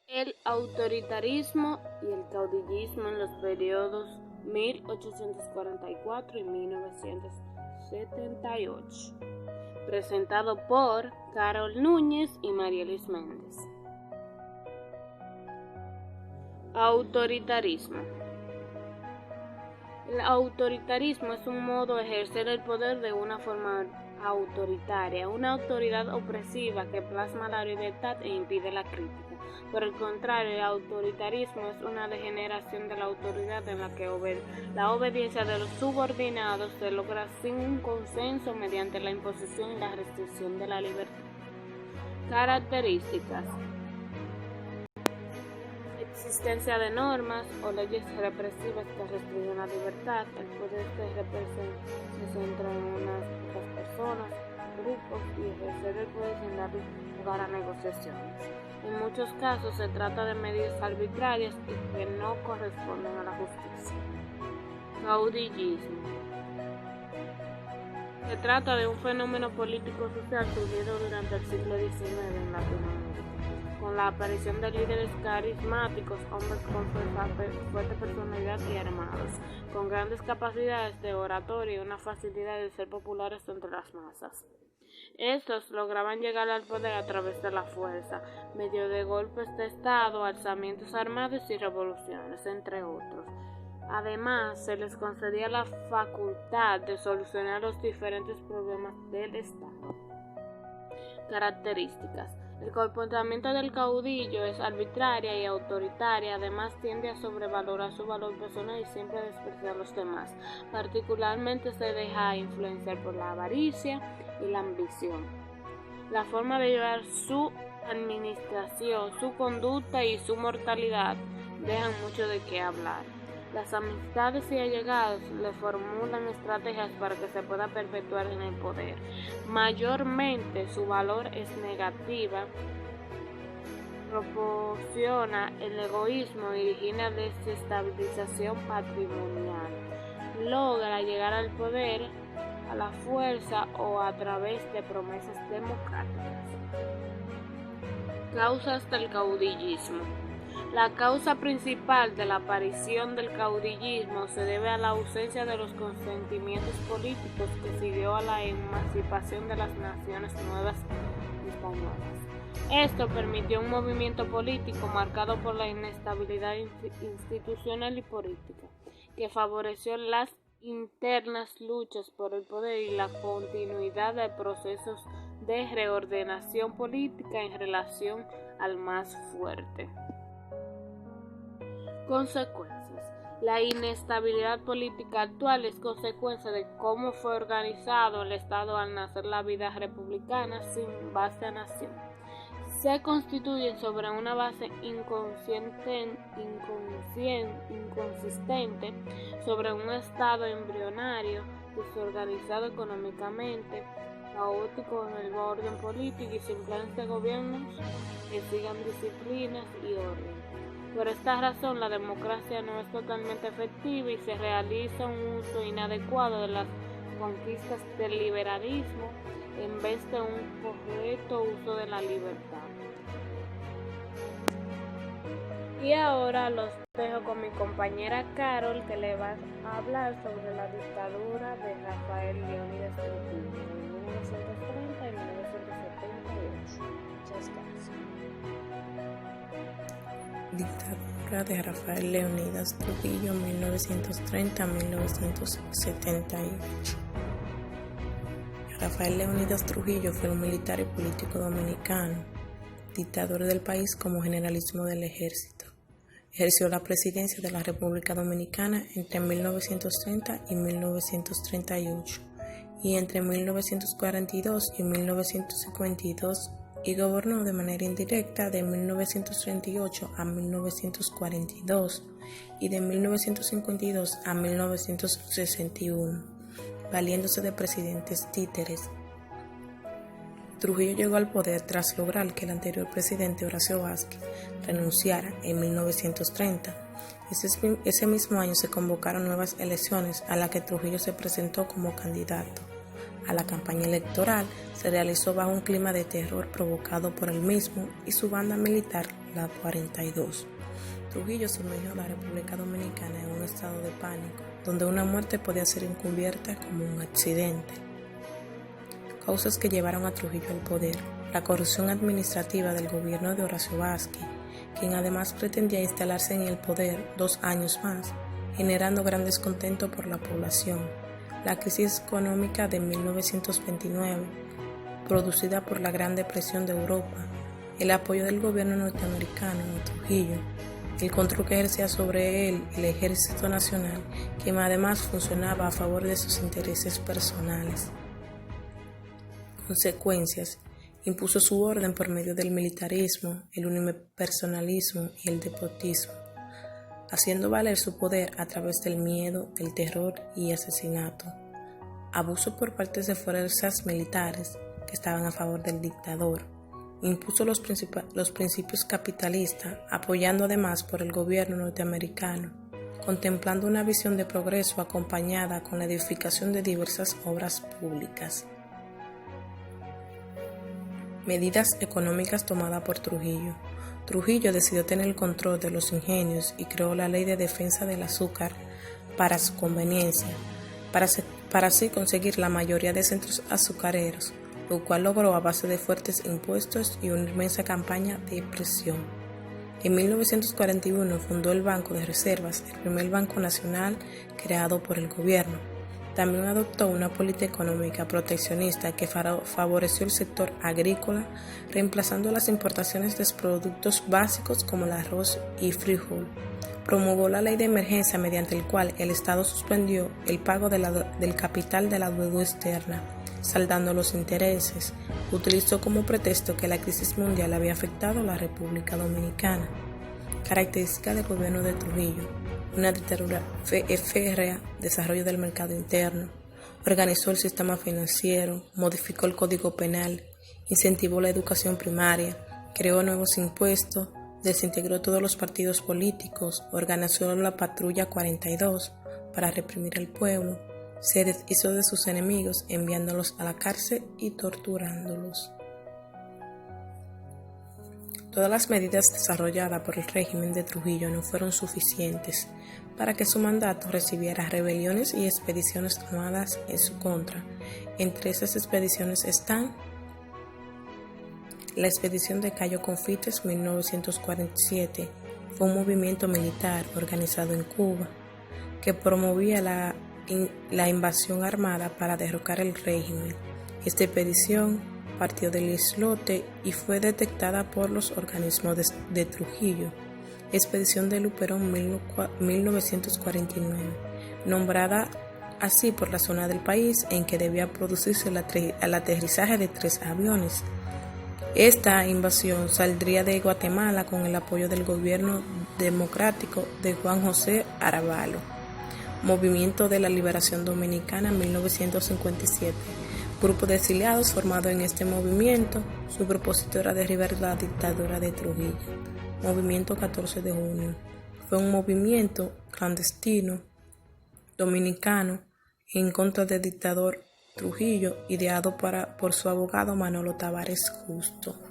El autoritarismo y el caudillismo en los periodos 1844 y 1978, presentado por Carol Núñez y Marielis Méndez. Autoritarismo. El autoritarismo es un modo de ejercer el poder de una forma autoritaria, una autoridad opresiva que plasma la libertad e impide la crítica. Por el contrario, el autoritarismo es una degeneración de la autoridad en la que la obediencia de los subordinados se logra sin un consenso mediante la imposición y la restricción de la libertad. Características: existencia de normas o leyes represivas que restringen la libertad. El poder se centra en unas pocas personas, grupos, y ejercer el poder sin dar lugar a negociaciones. En muchos casos se trata de medidas arbitrarias y que no corresponden a la justicia. Caudillismo. Se trata de un fenómeno político-social surgido durante el siglo XIX en Latinoamérica, con la aparición de líderes carismáticos, hombres con fuerte personalidad y armados, con grandes capacidades de oratoria y una facilidad de ser populares entre las masas. Estos lograban llegar al poder a través de la fuerza, medio de golpes de estado, alzamientos armados y revoluciones, entre otros. Además, se les concedía la facultad de solucionar los diferentes problemas del Estado. Características: el comportamiento del caudillo es arbitraria y autoritaria, además tiende a sobrevalorar su valor personal y siempre a despreciar a los demás. Particularmente se deja influenciar por la avaricia y la ambición. La forma de llevar su administración, su conducta y su mortalidad dejan mucho de qué hablar. Las amistades y allegados le formulan estrategias para que se pueda perpetuar en el poder. Mayormente su valor es negativa, proporciona el egoísmo y origina desestabilización patrimonial. Logra llegar al poder a la fuerza o a través de promesas democráticas. Causas del caudillismo. La causa principal de la aparición del caudillismo se debe a la ausencia de los consentimientos políticos que siguió a la emancipación de las naciones nuevas españolas. Esto permitió un movimiento político marcado por la inestabilidad institucional y política, que favoreció las internas luchas por el poder y la continuidad de procesos de reordenación política en relación al más fuerte. Consecuencias. La inestabilidad política actual es consecuencia de cómo fue organizado el Estado al nacer la vida republicana sin base a nación. Se constituyen sobre una base inconsistente sobre un Estado embrionario, desorganizado económicamente, caótico en el orden político y sin planes de gobiernos que sigan disciplinas y orden. Por esta razón, la democracia no es totalmente efectiva y se realiza un uso inadecuado de las conquistas del liberalismo en vez de un correcto uso de la libertad. Y ahora los dejo con mi compañera Carol, que le va a hablar sobre la dictadura de Rafael Leónidas Trujillo en 1930 y 1978. Muchas gracias. Dictadura de Rafael Leónidas Trujillo, 1930-1978. Rafael Leónidas Trujillo fue un militar y político dominicano, dictador del país como generalísimo del ejército. Ejerció la presidencia de la República Dominicana entre 1930 y 1938 y entre 1942 y 1952 y gobernó de manera indirecta de 1938 a 1942 y de 1952 a 1961, valiéndose de presidentes títeres. Trujillo llegó al poder tras lograr que el anterior presidente Horacio Vázquez renunciara en 1930. Ese mismo año se convocaron nuevas elecciones a las que Trujillo se presentó como candidato. a la campaña electoral se realizó bajo un clima de terror provocado por él mismo y su banda militar, la 42. Trujillo sumergió a la República Dominicana en un estado de pánico, donde una muerte podía ser encubierta como un accidente. Causas que llevaron a Trujillo al poder: la corrupción administrativa del gobierno de Horacio Vázquez, quien además pretendía instalarse en el poder 2 años más, generando gran descontento por la población; la crisis económica de 1929, producida por la Gran Depresión de Europa; el apoyo del gobierno norteamericano a Trujillo; el control que ejercía sobre él el Ejército Nacional, quien además funcionaba a favor de sus intereses personales. Consecuencias: impuso su orden por medio del militarismo, el unipersonalismo y el despotismo, haciendo valer su poder a través del miedo, el terror y asesinato; abuso por parte de fuerzas militares que estaban a favor del dictador; impuso los principios capitalistas, apoyando además por el gobierno norteamericano, contemplando una visión de progreso acompañada con la edificación de diversas obras públicas. Medidas económicas tomadas por Trujillo. Trujillo decidió tener el control de los ingenios y creó la Ley de Defensa del Azúcar para su conveniencia, para así conseguir la mayoría de centros azucareros, lo cual logró a base de fuertes impuestos y una inmensa campaña de presión. En 1941 fundó el Banco de Reservas, el primer banco nacional creado por el gobierno. También adoptó una política económica proteccionista que favoreció el sector agrícola, reemplazando las importaciones de productos básicos como el arroz y frijol. Promulgó la ley de emergencia mediante el cual el Estado suspendió el pago del capital de la deuda externa, saldando los intereses. Utilizó como pretexto que la crisis mundial había afectado a la República Dominicana. Característica del gobierno de Trujillo: una dictadura férrea, desarrollo del mercado interno, organizó el sistema financiero, modificó el Código Penal, incentivó la educación primaria, creó nuevos impuestos, desintegró todos los partidos políticos, organizó la Patrulla 42 para reprimir al pueblo, se deshizo de sus enemigos enviándolos a la cárcel y torturándolos. Todas las medidas desarrolladas por el régimen de Trujillo no fueron suficientes para que su mandato recibiera rebeliones y expediciones armadas en su contra. Entre esas expediciones están la expedición de Cayo Confites 1947, fue un movimiento militar organizado en Cuba que promovía la invasión armada para derrocar el régimen. Esta expedición partió del islote y fue detectada por los organismos de Trujillo. Expedición de Luperón 1949, nombrada así por la zona del país en que debía producirse el aterrizaje de 3 aviones. Esta invasión saldría de Guatemala con el apoyo del gobierno democrático de Juan José Arevalo. Movimiento de la Liberación Dominicana 1957. Grupo de exiliados formado en este movimiento, su propósito era derribar la dictadura de Trujillo. Movimiento 14 de junio. Fue un movimiento clandestino dominicano en contra del dictador Trujillo, ideado por su abogado Manolo Tavares Justo.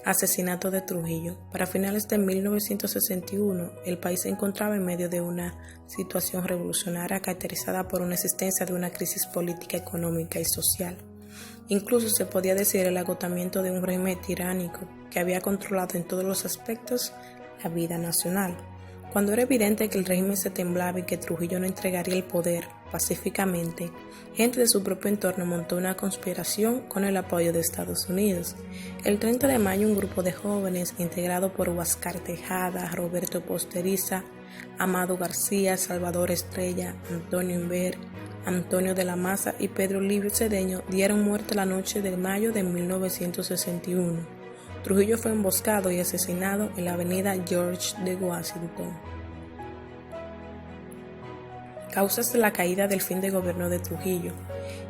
Asesinato de Trujillo. Para finales de 1961, el país se encontraba en medio de una situación revolucionaria caracterizada por una existencia de una crisis política, económica y social. Incluso se podía decir el agotamiento de un régimen tiránico que había controlado en todos los aspectos la vida nacional. Cuando era evidente que el régimen se temblaba y que Trujillo no entregaría el poder pacíficamente, gente de su propio entorno montó una conspiración con el apoyo de Estados Unidos. El 30 de mayo, un grupo de jóvenes integrado por Huáscar Tejada, Roberto Posteriza, Amado García, Salvador Estrella, Antonio Inver, Antonio de la Maza y Pedro Livio Cedeño dieron muerte la noche de mayo de 1961. Trujillo fue emboscado y asesinado en la avenida George de Washington. Causas de la caída del fin de gobierno de Trujillo: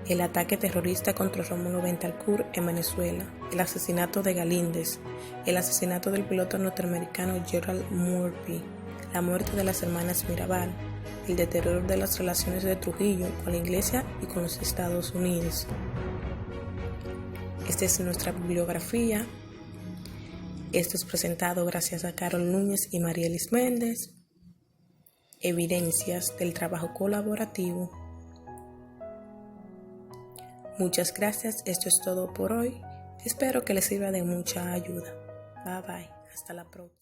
el ataque terrorista contra Rómulo Betancourt en Venezuela, el asesinato de Galíndez, el asesinato del piloto norteamericano Gerald Murphy, la muerte de las hermanas Mirabal, el deterioro de las relaciones de Trujillo con la Iglesia y con los Estados Unidos. Esta es nuestra bibliografía. Esto es presentado gracias a Carol Núñez y Marielis Méndez. Evidencias del trabajo colaborativo. Muchas gracias, esto es todo por hoy. Espero que les sirva de mucha ayuda. Bye bye, hasta la próxima.